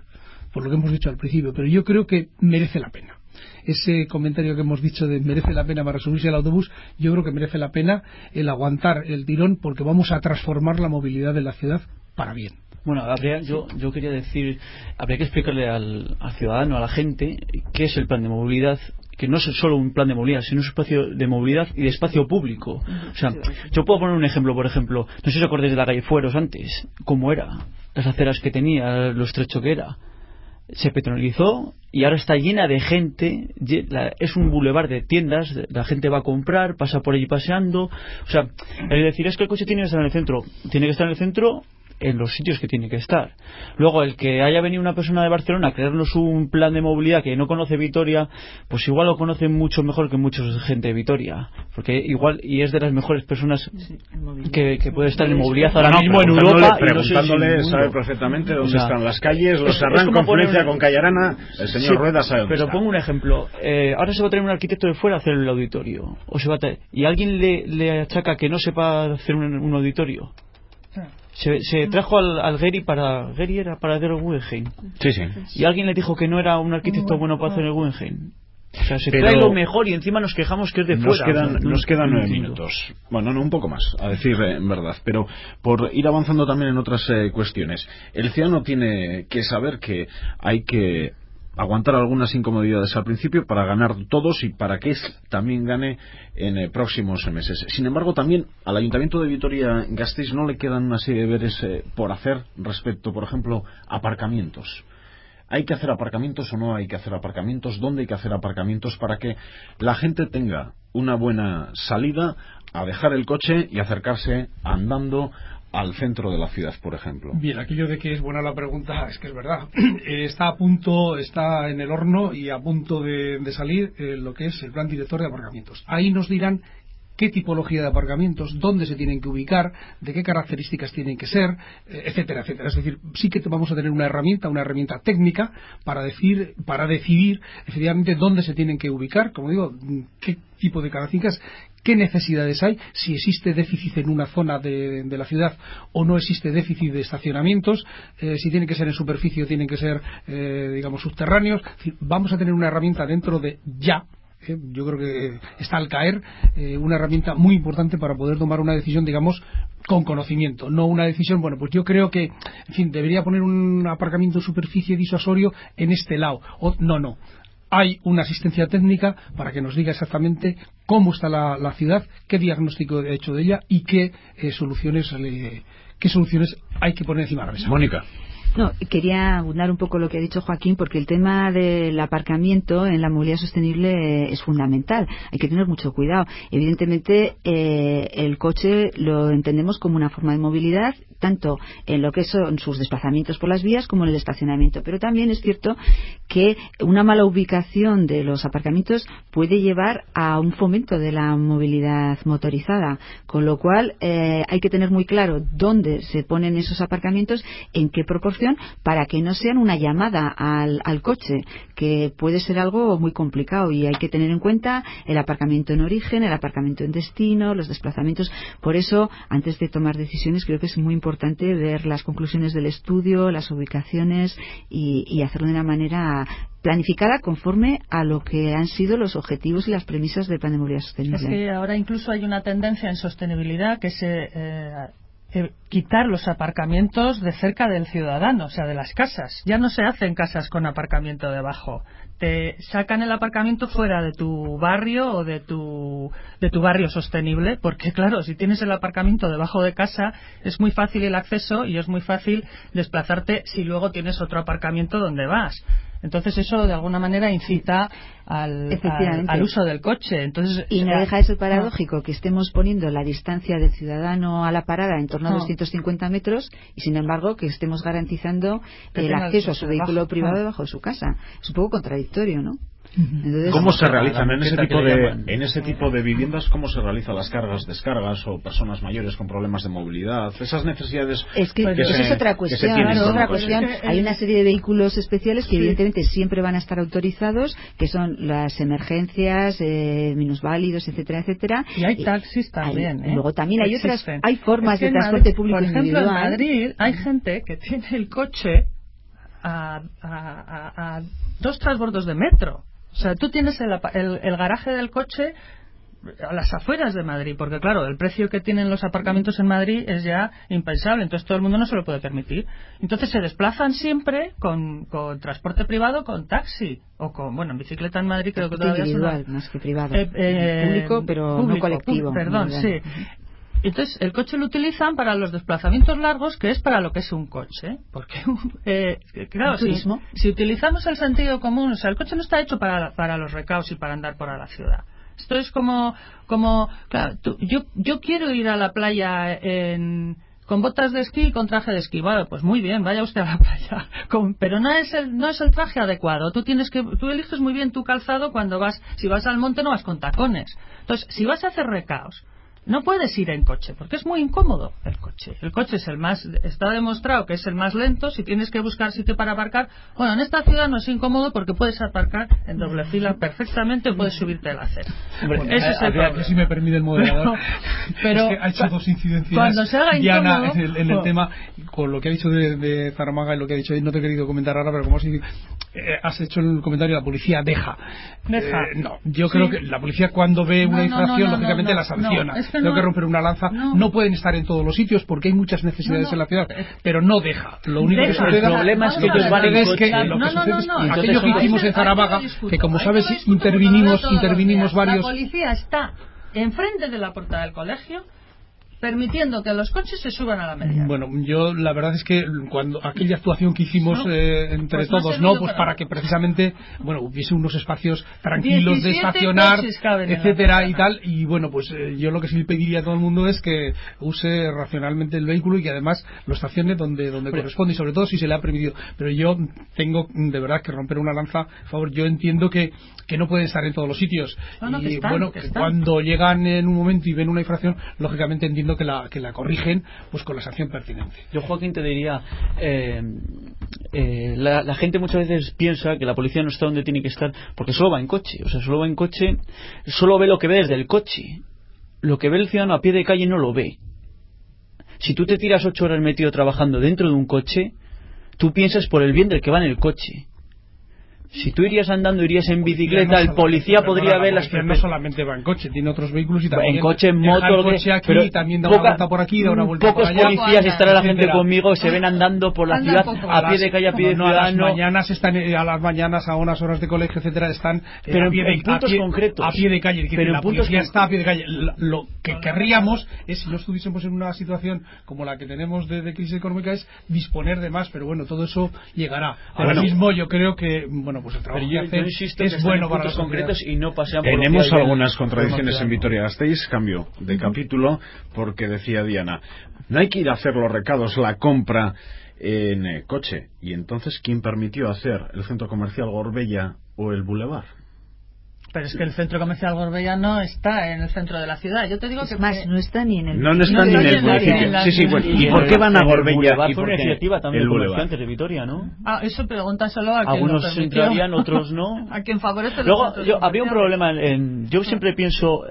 por lo que hemos dicho al principio, pero yo creo que merece la pena. Ese comentario que hemos dicho de merece la pena para subirse al autobús, yo creo que merece la pena el aguantar el tirón, porque vamos a transformar la movilidad de la ciudad para bien. Bueno, yo quería decir, habría que explicarle al ciudadano, a la gente, qué es el plan de movilidad, que no es solo un plan de movilidad, sino un espacio de movilidad y de espacio público. O sea, yo puedo poner un ejemplo, por ejemplo, no sé si os acordáis de la calle Fueros antes, cómo era, las aceras que tenía, lo estrecho que era. Se peatonalizó y ahora está llena de gente, es un bulevar de tiendas, la gente va a comprar, pasa por allí paseando. O sea, el decir es que el coche tiene que estar en el centro, tiene que estar en el centro, en los sitios que tiene que estar. Luego, el que haya venido una persona de Barcelona a crearnos un plan de movilidad que no conoce Vitoria, pues igual lo conoce mucho mejor que mucha gente de Vitoria, porque igual, y es de las mejores personas que puede estar en movilidad ahora mismo en Europa. Preguntándole, sabe perfectamente dónde están las calles, los arran, confluencia con Calle Arana, el señor Rueda sabe dónde pero está. Pongo un ejemplo, ahora se va a traer un arquitecto de fuera a hacer el auditorio, o se va a traer, y alguien le achaca que no sepa hacer un auditorio. Se trajo al Geri era para hacer el Guggenheim. Sí. Y alguien le dijo que no era un arquitecto bueno para hacer el Guggenheim. O sea, se trae lo mejor y encima nos quejamos que es de fuera. Nos quedan 9 minutos. Bueno, no, un poco más, a decir en verdad. Pero por ir avanzando también en otras cuestiones. El ciudadano tiene que saber que hay que aguantar algunas incomodidades al principio para ganar todos y para que también gane en próximos meses. Sin embargo, también al Ayuntamiento de Vitoria-Gasteiz no le quedan una serie de deberes por hacer respecto, por ejemplo, a aparcamientos. ¿Hay que hacer aparcamientos o no hay que hacer aparcamientos? ¿Dónde hay que hacer aparcamientos para que la gente tenga una buena salida a dejar el coche y acercarse andando al centro de la ciudad, por ejemplo? Bien, aquello de que es buena la pregunta, es que es verdad. Está en el horno y a punto de salir lo que es el plan director de aparcamientos. Ahí nos dirán qué tipología de aparcamientos, dónde se tienen que ubicar, de qué características tienen que ser, etcétera, etcétera. Es decir, sí que vamos a tener una herramienta técnica para decidir efectivamente dónde se tienen que ubicar, como digo, qué tipo de características, qué necesidades hay, si existe déficit en una zona de la ciudad o no existe déficit de estacionamientos, si tienen que ser en superficie o tienen que ser, subterráneos. Es decir, vamos a tener una herramienta dentro de ya. Yo creo que está al caer una herramienta muy importante para poder tomar una decisión, con conocimiento, no una decisión, pues yo creo que, en fin, debería poner un aparcamiento en superficie disuasorio en este lado, no. Hay una asistencia técnica para que nos diga exactamente cómo está la ciudad, qué diagnóstico he hecho de ella y qué soluciones hay que poner encima de la mesa. Mónica. No, quería abundar un poco lo que ha dicho Joaquín, porque el tema del aparcamiento en la movilidad sostenible es fundamental. Hay que tener mucho cuidado. Evidentemente, el coche lo entendemos como una forma de movilidad, tanto en lo que son sus desplazamientos por las vías como en el estacionamiento. Pero también es cierto que una mala ubicación de los aparcamientos puede llevar a un fomento de la movilidad motorizada, con lo cual hay que tener muy claro dónde se ponen esos aparcamientos, en qué proporción construcción para que no sean una llamada al coche, que puede ser algo muy complicado, y hay que tener en cuenta el aparcamiento en origen, el aparcamiento en destino, los desplazamientos. Por eso, antes de tomar decisiones, creo que es muy importante ver las conclusiones del estudio, las ubicaciones, y hacerlo de una manera planificada conforme a lo que han sido los objetivos y las premisas del Plan de Movilidad Sostenible. Es que ahora incluso hay una tendencia en sostenibilidad que es quitar los aparcamientos de cerca del ciudadano, o sea, de las casas. Ya no se hacen casas con aparcamiento debajo. Te sacan el aparcamiento fuera de tu barrio o de tu barrio sostenible, porque claro, si tienes el aparcamiento debajo de casa es muy fácil el acceso y es muy fácil desplazarte si luego tienes otro aparcamiento donde vas. Entonces eso de alguna manera incita al uso del coche. Entonces, y no deja de ser paradójico que estemos poniendo la distancia del ciudadano a la parada en torno a 250 metros y sin embargo que estemos garantizando el acceso a su vehículo privado debajo de su casa. Es un poco contradictorio, ¿no? Entonces, ¿cómo se realizan en ese tipo de viviendas? ¿Cómo se realizan las cargas, descargas o personas mayores con problemas de movilidad? Esas necesidades. Es que eso es otra cuestión. Hay una serie de vehículos especiales que evidentemente siempre van a estar autorizados, que son las emergencias, minusválidos, etcétera, etcétera. Y hay taxis también. Luego también hay formas de transporte público por ejemplo, individual. En Madrid hay gente que tiene el coche a 2 transbordos de metro. O sea, tú tienes el garaje del coche a las afueras de Madrid, porque claro, el precio que tienen los aparcamientos en Madrid es ya impensable, entonces todo el mundo no se lo puede permitir. Entonces se desplazan siempre con transporte privado, con taxi, o en bicicleta en Madrid creo que todavía individual, más que privado. Público, pero no colectivo. Sí. Entonces, el coche lo utilizan para los desplazamientos largos, que es para lo que es un coche. Porque, claro, si utilizamos el sentido común, o sea, el coche no está hecho para los recaos y para andar por la ciudad. Esto es como claro, yo quiero ir a la playa con botas de esquí y con traje de esquí. Bueno, pues muy bien, vaya usted a la playa. Pero no es el traje adecuado. Tú eliges muy bien tu calzado cuando si vas al monte no vas con tacones. Entonces, si vas a hacer recaos, no puedes ir en coche, porque es muy incómodo el coche. El coche está demostrado que es el más lento. Si tienes que buscar sitio para aparcar, en esta ciudad no es incómodo porque puedes aparcar en doble fila perfectamente o puedes subirte a la acera. Ese es el problema. Que si me permite el moderador, pero es que ha hecho 2 incidencias, cuando se haga Diana, en el tema, con lo que ha dicho de Zaramaga y lo que ha dicho, no te he querido comentar ahora, pero como has hecho el comentario, la policía deja. No, yo creo que la policía cuando ve una infracción, lógicamente la sanciona. Tengo que romper una lanza. No pueden estar en todos los sitios porque hay muchas necesidades en la ciudad, pero no deja. Lo único que sucede, el problema es que ellos van en coche. Aquello que hicimos en Zaramaga, que como sabes intervinimos varios. La policía está enfrente de la puerta del colegio permitiendo que los coches se suban a la media. Bueno, yo la verdad es que cuando aquella actuación que hicimos entre todos, pues para que precisamente hubiese unos espacios tranquilos de estacionar, etcétera y tal, y pues yo lo que sí pediría a todo el mundo es que use racionalmente el vehículo y que además lo estacione donde corresponde, y sobre todo si se le ha permitido. Pero yo tengo de verdad que romper una lanza. Por favor, yo entiendo que no pueden estar en todos los sitios, y cuando llegan en un momento y ven una infracción, lógicamente entiendo que la corrigen pues con la sanción pertinente. Yo, Joaquín, te diría, la gente muchas veces piensa que la policía no está donde tiene que estar porque solo va en coche, solo ve lo que ve desde el coche. Lo que ve el ciudadano a pie de calle no lo ve. Si tú te tiras 8 horas metido trabajando dentro de un coche, tú piensas por el bien del que va en el coche. Si tú irías andando, irías en bicicleta, el policía podría ver las... No solamente va en coche, tiene otros vehículos y también... En coche, en moto... pero también da una vuelta por aquí, da una vuelta por allá... Pocos policías, estará la gente conmigo, se ven andando por la ciudad, a pie de calle, a pie de ciudadano... A las mañanas, a unas horas de colegio, etcétera, están pero en puntos concretos. A pie de calle, pero la policía está a pie de calle. Lo que querríamos es, si no estuviésemos en una situación como la que tenemos de crisis económica, es disponer de más, pero todo eso llegará. Ahora mismo yo creo que, pues el trabajo que hace es bueno para los concretos y no pasean por Tenemos algunas contradicciones en Vitoria-Gasteiz. Cambio de capítulo, porque decía Diana, no hay que ir a hacer los recados, la compra en coche. Y entonces, ¿quién permitió hacer el centro comercial Gorbella o el Boulevard? Pero es que el centro comercial Gorbella no está en el centro de la ciudad. Yo te digo que... Más, no está ni en el... No está ni en el municipio. Sí, bueno. ¿Y por qué van a Gorbella? ¿Y por qué iniciativa también comerciantes de Vitoria, no? Eso pregúntaselo a quien algunos lo permitió. entrarían, otros no. A quien favorece. Luego, había un problema yo siempre pienso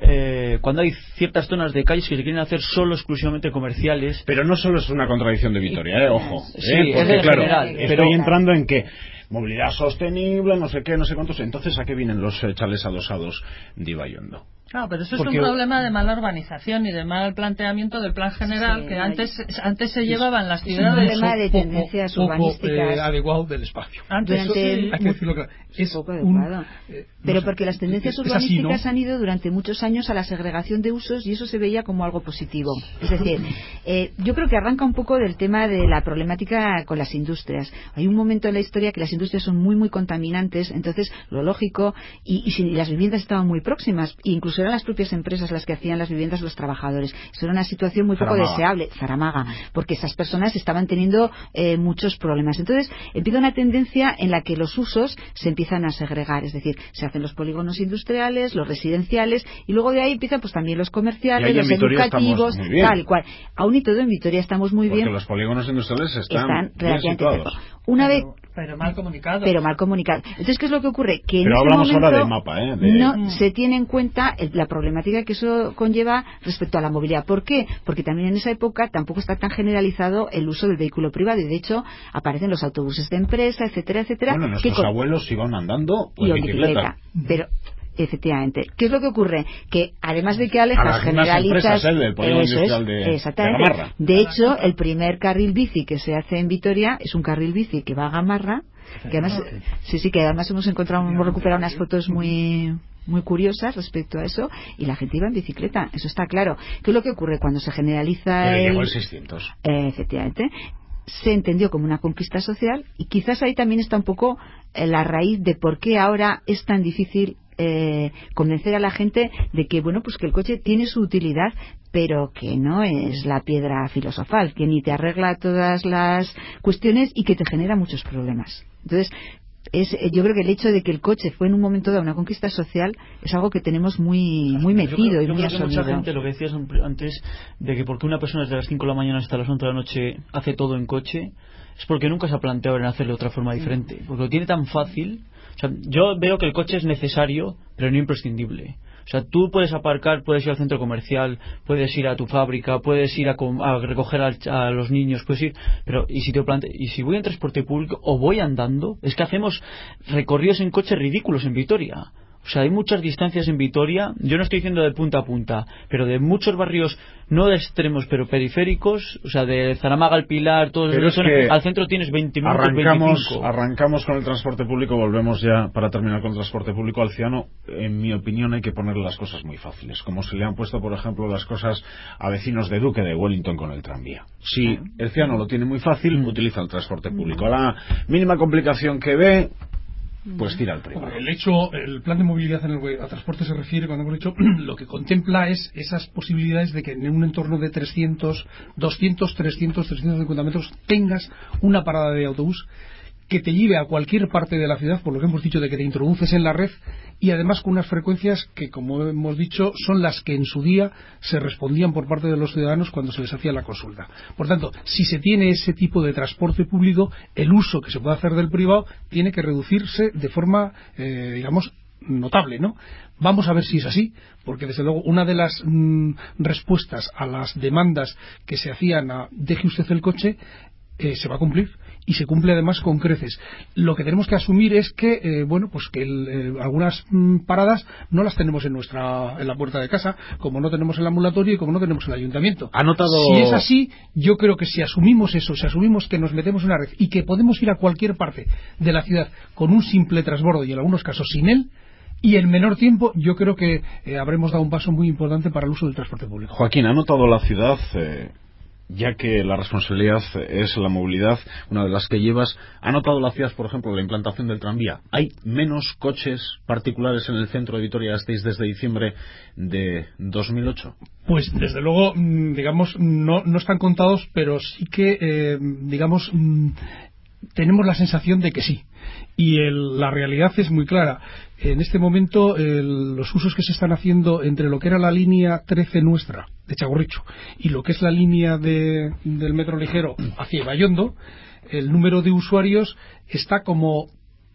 cuando hay ciertas zonas de calles que se quieren hacer solo exclusivamente comerciales. Pero no solo es una contradicción de Vitoria, ojo. Sí, porque, es claro, general. estoy entrando en que movilidad sostenible, no sé qué, no sé cuántos. Entonces, ¿a qué vienen los chales adosados de Ibaiondo? Claro, pero eso es un problema de mala urbanización y de mal planteamiento del plan general, que antes se llevaba en las ciudades. Es un problema de tendencias urbanísticas. Adecuado del espacio. Hay que decirlo claro. Es poco adecuado. Pero porque las tendencias urbanísticas así, ¿no? Han ido durante muchos años a la segregación de usos y eso se veía como algo positivo. Es decir, yo creo que arranca un poco del tema de la problemática con las industrias. Hay un momento en la historia que las industrias son muy contaminantes, entonces lo lógico, y las viviendas estaban muy próximas, e incluso eran las propias empresas las que hacían las viviendas los trabajadores. Eso era una situación muy poco deseable, Zaramaga, porque esas personas estaban teniendo muchos problemas. Entonces empieza una tendencia en la que los usos se empiezan a segregar, es decir, se hacen los polígonos industriales, los residenciales, y luego de ahí empiezan pues también los comerciales, los educativos, tal y cual. Aún y todo en Vitoria estamos muy bien. Porque los polígonos industriales están bien situados. Pero mal comunicado. Entonces, ¿qué es lo que ocurre? Que pero en hablamos ese momento ahora del mapa, no se tiene en cuenta la problemática que eso conlleva respecto a la movilidad. ¿Por qué? Porque también en esa época tampoco está tan generalizado el uso del vehículo privado y de hecho aparecen los autobuses de empresa, etcétera. Bueno, nuestros abuelos iban andando o en bicicleta. Pero efectivamente, ¿qué es lo que ocurre? Que además de que alejas, generalizas del polígono industrial exactamente. De Gamarra. De hecho, el primer carril bici que se hace en Vitoria es un carril bici que va a Gamarra, que además que además hemos recuperado unas fotos muy curiosas respecto a eso, y la gente iba en bicicleta, eso está claro. ¿Qué es lo que ocurre cuando se generaliza llegó el 600? Efectivamente, se entendió como una conquista social y quizás ahí también está un poco la raíz de por qué ahora es tan difícil convencer a la gente de que pues que el coche tiene su utilidad, pero que no es la piedra filosofal, que ni te arregla todas las cuestiones y que te genera muchos problemas. Entonces yo creo que el hecho de que el coche fue en un momento dado una conquista social es algo que tenemos muy metido y muy asumido. Mucha gente, lo que decías antes, de que porque una persona desde las 5 de la mañana hasta las 11 de la noche hace todo en coche, es porque nunca se ha planteado en hacerlo de otra forma diferente, porque lo tiene tan fácil. O sea, yo veo que el coche es necesario, pero no imprescindible. O sea, tú puedes aparcar, puedes ir al centro comercial, puedes ir a tu fábrica, puedes ir a recoger a los niños, puedes ir, pero y si voy en transporte público o voy andando, es que hacemos recorridos en coche ridículos en Vitoria. O sea, hay muchas distancias en Vitoria, yo no estoy diciendo de punta a punta, pero de muchos barrios, no de extremos, pero periféricos, o sea, de Zaramaga al Pilar, todos los al centro tienes 20 minutos, 25. Arrancamos con el transporte público, volvemos ya para terminar con el transporte público al ciudadano. En mi opinión hay que ponerle las cosas muy fáciles, como se le han puesto, por ejemplo, las cosas a vecinos de Duque de Wellington con el tranvía. Si el ciudadano lo tiene muy fácil, utiliza el transporte público. A la mínima complicación que ve, pues tira al privado. El plan de movilidad a transporte se refiere, cuando hemos dicho, lo que contempla es esas posibilidades de que en un entorno de 200, 350 metros tengas una parada de autobús que te lleve a cualquier parte de la ciudad, por lo que hemos dicho de que te introduces en la red, y además con unas frecuencias que, como hemos dicho, son las que en su día se respondían por parte de los ciudadanos cuando se les hacía la consulta. Por tanto, si se tiene ese tipo de transporte público, el uso que se puede hacer del privado tiene que reducirse de forma, notable, ¿no? Vamos a ver si es así, porque desde luego una de las respuestas a las demandas que se hacían a deje usted el coche se va a cumplir, y se cumple además con creces. Lo que tenemos que asumir es que algunas paradas no las tenemos en la puerta de casa, como no tenemos el ambulatorio y como no tenemos el ayuntamiento. Si es así, yo creo que si asumimos eso, si asumimos que nos metemos en una red y que podemos ir a cualquier parte de la ciudad con un simple transbordo y en algunos casos sin él, y en menor tiempo, yo creo que habremos dado un paso muy importante para el uso del transporte público. Joaquín, ¿ha notado la ciudad, ya que la responsabilidad es la movilidad, una de las que llevas, ha notado la ciudad, por ejemplo, la implantación del tranvía? ¿Hay menos coches particulares en el centro de Vitoria-Gasteiz desde diciembre de 2008? Pues desde luego, no están contados, pero sí que, tenemos la sensación de que sí. Y la realidad es muy clara. En este momento, los usos que se están haciendo entre lo que era la línea 13 nuestra, de Txagorritxu, y lo que es la línea del metro ligero hacia Ibaiondo, el número de usuarios está como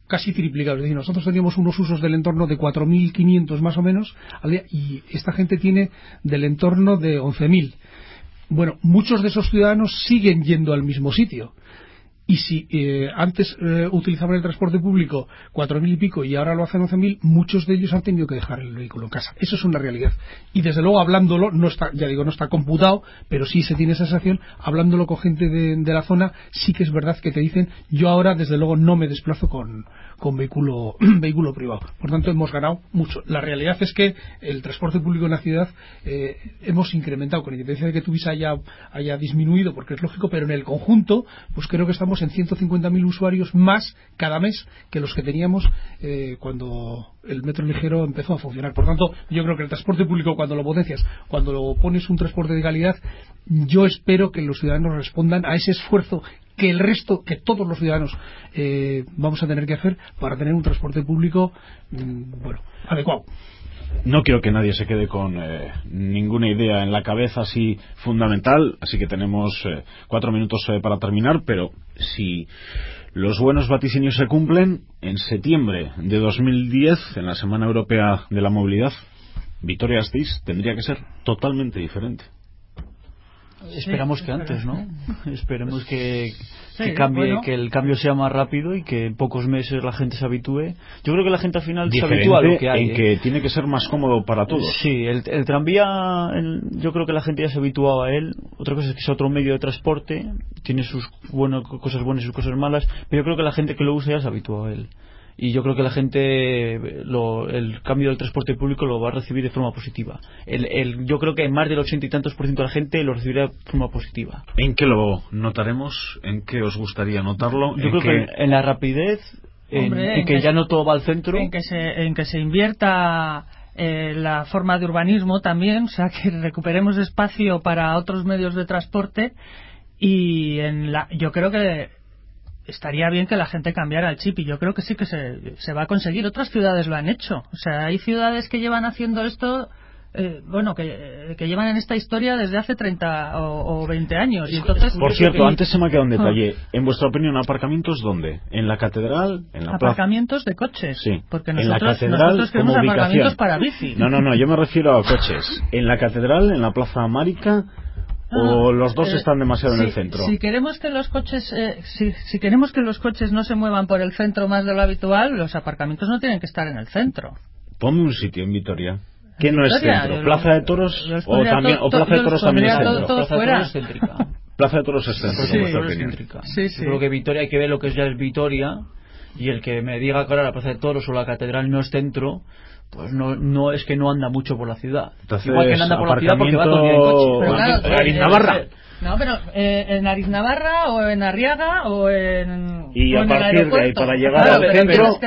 casi triplicado. Es decir, nosotros teníamos unos usos del entorno de 4.500 más o menos al día, y esta gente tiene del entorno de 11.000. Bueno, muchos de esos ciudadanos siguen yendo al mismo sitio. Y si antes utilizaban el transporte público 4.000 y pico y ahora lo hacen 11.000, muchos de ellos han tenido que dejar el vehículo en casa. Eso es una realidad. Y desde luego, hablándolo, no está, ya digo, no está computado, pero sí se tiene esa sensación, hablándolo con gente de la zona, sí que es verdad que te dicen, yo ahora desde luego no me desplazo con vehículo privado. Por tanto, hemos ganado mucho. La realidad es que el transporte público en la ciudad hemos incrementado, con independencia de que Tuvisa haya disminuido, porque es lógico, pero en el conjunto, pues creo que estamos en 150.000 usuarios más cada mes que los que teníamos cuando el metro ligero empezó a funcionar. Por tanto, yo creo que el transporte público, cuando lo potencias, cuando lo pones un transporte de calidad, yo espero que los ciudadanos respondan a ese esfuerzo que el resto, que todos los ciudadanos vamos a tener que hacer para tener un transporte público adecuado. No quiero que nadie se quede con ninguna idea en la cabeza así fundamental, así que tenemos 4 minutos para terminar, pero si los buenos vaticinios se cumplen, en septiembre de 2010, en la Semana Europea de la Movilidad, Vitoria-Gasteiz tendría que ser totalmente diferente. Esperamos que antes, ¿no? Esperemos que cambie, bueno, que el cambio sea más rápido y que en pocos meses la gente se habitúe. Yo creo que la gente al final se diferente habitúa a lo que hay. En que tiene que ser más cómodo para todos. Sí, el tranvía, yo creo que la gente ya se ha habituado a él. Otra cosa es que es otro medio de transporte, tiene sus cosas buenas y sus cosas malas, pero yo creo que la gente que lo usa ya se ha habituado a él. Y yo creo que la gente el cambio del transporte público lo va a recibir de forma positiva. Yo creo que más del 80 y tantos % de la gente lo recibirá de forma positiva. ¿En qué lo notaremos? ¿En qué os gustaría notarlo? Yo creo que en la rapidez, en que ya no todo va al centro, en que se invierta la forma de urbanismo también, o sea, que recuperemos espacio para otros medios de transporte, y yo creo que estaría bien que la gente cambiara el chip, y yo creo que sí que se va a conseguir. Otras ciudades lo han hecho. O sea, hay ciudades que llevan haciendo esto, que llevan en esta historia desde hace 30 o 20 años. Y entonces, por cierto, antes se me ha quedado un detalle. En vuestra opinión, ¿aparcamientos dónde? ¿En la catedral? ¿En la aparcamientos de coches? Sí. Porque en la catedral, nosotros queremos como aparcamientos ubicación. para bici. No, yo me refiero a coches. ¿En la catedral? ¿En la plaza Márica? ¿O los dos están demasiado en el centro? Si queremos que los coches si queremos que los coches no se muevan por el centro más de lo habitual, los aparcamientos no tienen que estar en el centro. Ponme un sitio en Vitoria. ¿Qué no es centro? ¿Plaza de Toros? ¿O Plaza de Toros también es centro? Todo fuera. Plaza de Toros es centro, sí, como vuestra opinión. Sí. Yo creo que Vitoria, hay que ver lo que ya es Vitoria, y el que me diga que ahora la Plaza de Toros o la catedral no es centro, pues no es que no anda mucho por la ciudad. Entonces, igual que no anda por la ciudad porque va todo el día en coche. Pero claro, Ariznavarra. No, pero en Ariznavarra o en Arriaga o en y o a en partir de ahí, para llegar al centro,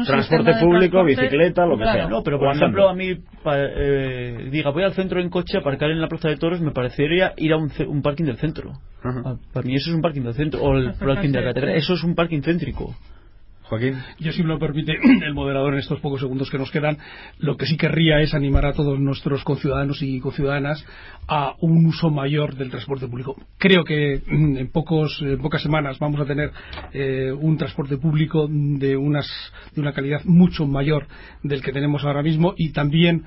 transporte público, bicicleta, lo que sea. No, pero por ejemplo, a mí voy al centro en coche, aparcar en la Plaza de Toros, me parecería ir a un parking del centro. Para mí eso es un parking del centro, o el parking de la catedral, eso es un parking céntrico. Joaquín. Yo, si me lo permite el moderador, en estos pocos segundos que nos quedan, lo que sí querría es animar a todos nuestros conciudadanos y conciudadanas a un uso mayor del transporte público. Creo que en pocas semanas vamos a tener un transporte público de una calidad mucho mayor del que tenemos ahora mismo, y también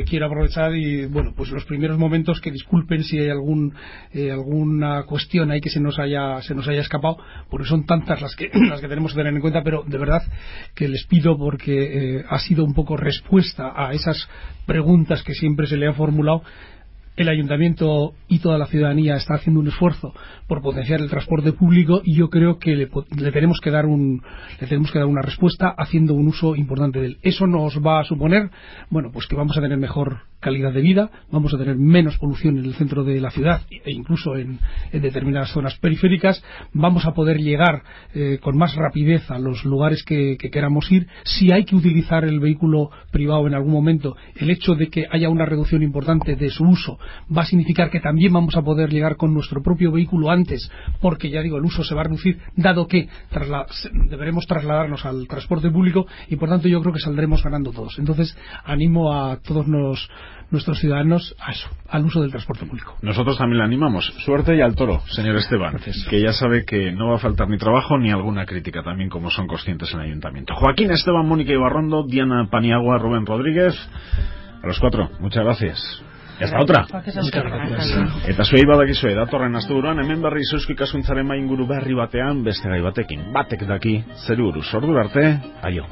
quiero aprovechar y pues los primeros momentos, que disculpen si hay alguna cuestión ahí que se nos haya escapado, porque son tantas las que tenemos que tener en cuenta, pero de verdad que les pido, porque ha sido un poco respuesta a esas preguntas que siempre se le han formulado. El Ayuntamiento y toda la ciudadanía está haciendo un esfuerzo por potenciar el transporte público, y yo creo que le tenemos que dar una respuesta haciendo un uso importante de él. Eso nos va a suponer pues que vamos a tener mejor calidad de vida, vamos a tener menos polución en el centro de la ciudad e incluso en determinadas zonas periféricas, vamos a poder llegar con más rapidez a los lugares que queramos ir. Si hay que utilizar el vehículo privado en algún momento, el hecho de que haya una reducción importante de su uso va a significar que también vamos a poder llegar con nuestro propio vehículo antes, porque ya digo, el uso se va a reducir, dado que deberemos trasladarnos al transporte público, y por tanto yo creo que saldremos ganando todos. Entonces animo a todos nuestros ciudadanos a eso, al uso del transporte público. Nosotros también le animamos. Suerte y al toro, señor Esteban. Gracias. Que ya sabe que no va a faltar ni trabajo ni alguna crítica, también como son conscientes en el Ayuntamiento. Joaquín Esteban, Mónica Ibarrondo, Diana Paniagua, Rubén Rodríguez, a los 4, muchas gracias. Y hasta otra. Eta zuei badakizue, datorren asteburuan hemen berriz eusko ikaskuntzaren inguru berri batean beste gai batekin. Batek daki zeru buruz. Ordura arte, aio.